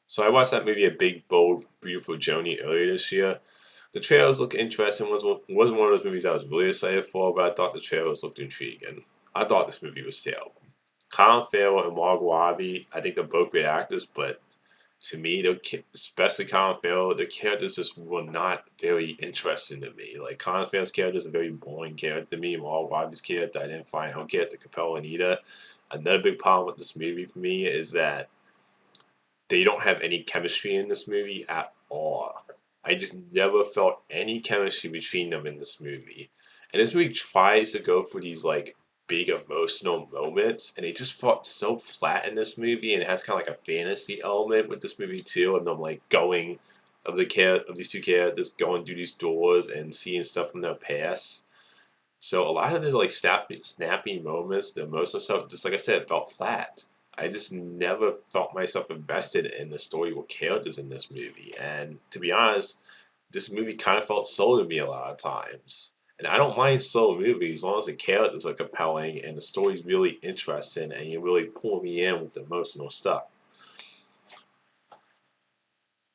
So I watched that movie, A Big, Bold, Beautiful Journey, earlier this year. The trailers look interesting. Wasn't one of those movies I was really excited for, but I thought the trailers looked intriguing. I thought this movie was terrible. Colin Farrell and Margot Robbie, I think they're both great actors, but to me, especially Colin Farrell, the characters just were not very interesting to me. Like Colin Farrell's character is a very boring character to me. Margot Robbie's character, I didn't find her character compelling either. Another big problem with this movie for me is that they don't have any chemistry in this movie at all. I just never felt any chemistry between them in this movie. And this movie tries to go for these like big emotional moments, and it just felt so flat in this movie. And it has kind of like a fantasy element with this movie too, of them like going of these two characters going through these doors and seeing stuff from their past. So a lot of these like snappy moments, the emotional stuff, just like I said, felt flat. I just never felt myself invested in the story or characters in this movie. And to be honest, this movie kind of felt slow to me a lot of times. And I don't mind slow movies as long as the characters are compelling and the story's really interesting and you really pull me in with the emotional stuff.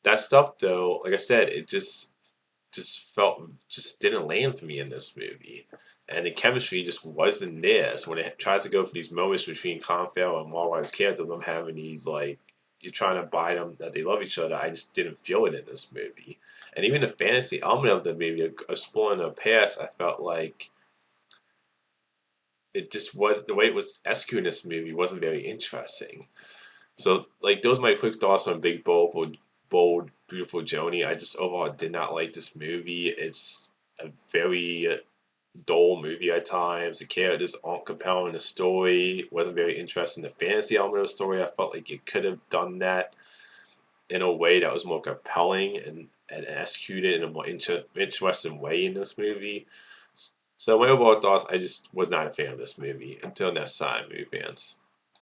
That stuff though, like I said, it just didn't land for me in this movie. And the chemistry just wasn't there. So when it tries to go for these moments between Colin Farrell and Walrang's character, them having these like you're trying to buy them that they love each other, I just didn't feel it in this movie. And even the fantasy element of the movie, exploring the past, I felt like it just was the way it was executed in this movie wasn't very interesting. So like those are my quick thoughts on Bold, Beautiful Joni. I just overall did not like this movie. It's a very dull movie at times. The characters aren't compelling. The story wasn't very interesting. The fantasy element of the story, I felt like it could have done that in a way that was more compelling and executed in a more interesting way in this movie. So my overall thoughts, I just was not a fan of this movie. Until next time, movie fans.